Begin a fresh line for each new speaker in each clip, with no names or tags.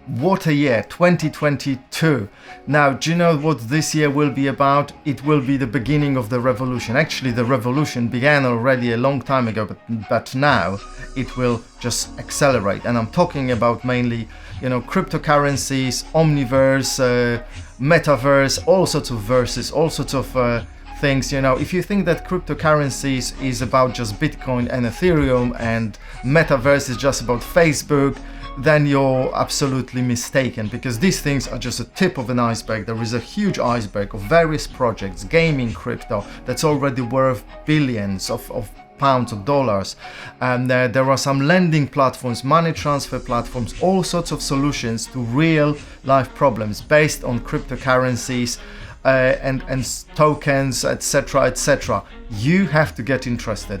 What a year, 2022. Now, do you know what this year will be about? It will be the beginning of the revolution. Actually, the revolution began already a long time ago, but now it will just accelerate. And I'm talking about mainly, cryptocurrencies, omniverse, metaverse, all sorts of verses, all sorts of things. If you think that cryptocurrencies is about just Bitcoin and Ethereum and metaverse is just about Facebook, then you're absolutely mistaken, because these things are just a tip of an iceberg. There is a huge iceberg of various projects, gaming crypto, that's already worth billions of pounds or dollars. And there are some lending platforms, money transfer platforms, all sorts of solutions to real life problems based on cryptocurrencies and tokens, etc., etc. You have to get interested.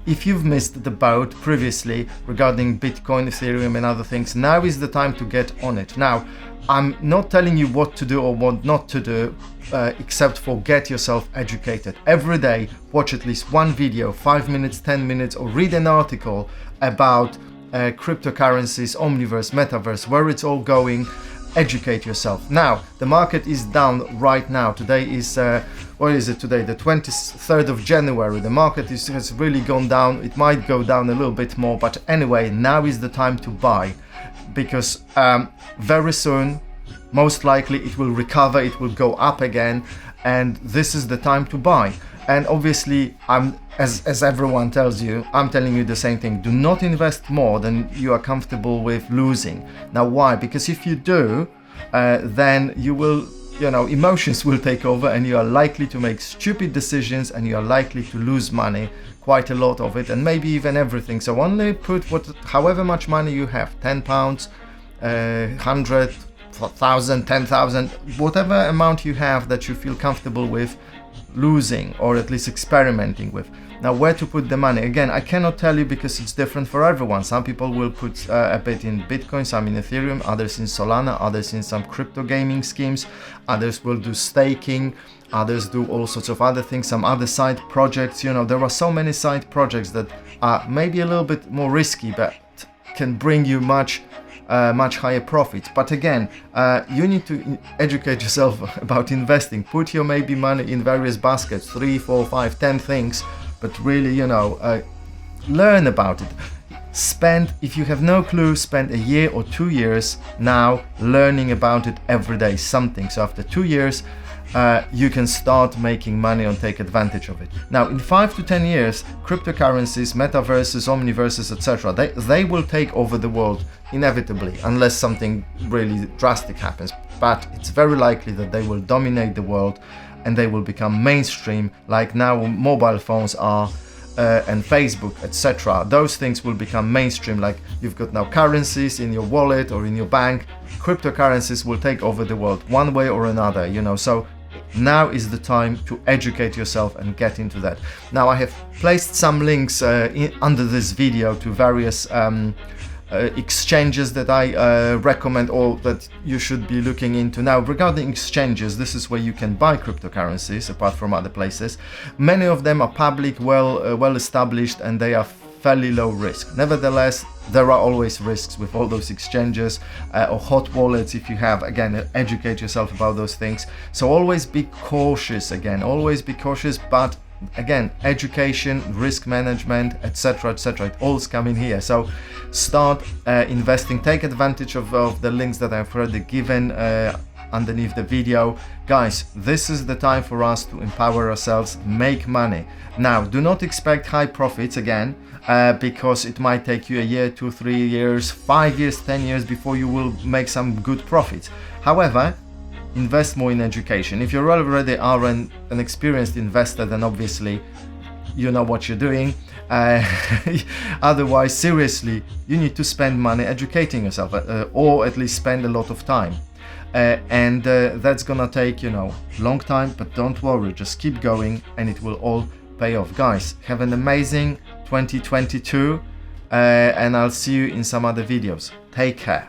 If you've missed the boat previously regarding Bitcoin, Ethereum and other things, now is the time to get on it. Now, I'm not telling you what to do or what not to do, except for get yourself educated. Every day, watch at least one video, 5 minutes, 10 minutes, or read an article about cryptocurrencies, omniverse, metaverse, where it's all going. Educate yourself. Now, the market is down right now. Today is, what is it today? The 23rd of January. The market has really gone down. It might go down a little bit more, but anyway, now is the time to buy, because very soon, most likely it will recover, it will go up again, and this is the time to buy. And obviously, as everyone tells you, I'm telling you the same thing. Do not invest more than you are comfortable with losing. Now, why? Because if you do, then you will, emotions will take over, and you are likely to make stupid decisions, and you are likely to lose money, quite a lot of it, and maybe even everything. So only put however much money you have, £10, 100, 1,000, 10,000, whatever amount you have that you feel comfortable with losing, or at least experimenting with. Now, where to put the money? Again, I cannot tell you, because it's different for everyone. Some people will put a bit in Bitcoin, some in Ethereum, others in Solana, others in some crypto gaming schemes, others will do staking, others do all sorts of other things, some other side projects. There are so many side projects that are maybe a little bit more risky, but can bring you much higher profits. But again, you need to educate yourself about investing. Put your maybe money in various baskets, 3, 4, 5, 10 things, but really, learn about it. If you have no clue, spend a year or 2 years now learning about it every day, something. So after 2 years, you can start making money and take advantage of it. Now, in 5 to 10 years, cryptocurrencies, metaverses, omniverses, etc., they will take over the world inevitably, unless something really drastic happens. But it's very likely that they will dominate the world, and they will become mainstream, like now mobile phones are, and Facebook, etc. Those things will become mainstream. Like you've got now currencies in your wallet or in your bank. Cryptocurrencies will take over the world one way or another. So now is the time to educate yourself and get into that. Now, I have placed some links under this video to various exchanges that I recommend, or that you should be looking into. Now, regarding exchanges, this is where you can buy cryptocurrencies apart from other places. Many of them are public, well established, and they are fairly low risk. Nevertheless, there are always risks with all those exchanges or hot wallets. If you have, again, educate yourself about those things. So always be cautious, but again, education, risk management, etc., it all's coming here. So start investing, take advantage of the links that I've already given underneath the video. Guys, this is the time for us to empower ourselves, make money. Now, do not expect high profits again, because it might take you a year, 2, 3 years, 5 years, 10 years before you will make some good profits. However, invest more in education. If you already are an experienced investor, then obviously you know what you're doing. Otherwise, seriously, you need to spend money educating yourself, or at least spend a lot of time. And that's gonna take, long time, but don't worry, just keep going and it will all pay off. Guys, have an amazing 2022, and I'll see you in some other videos. Take care.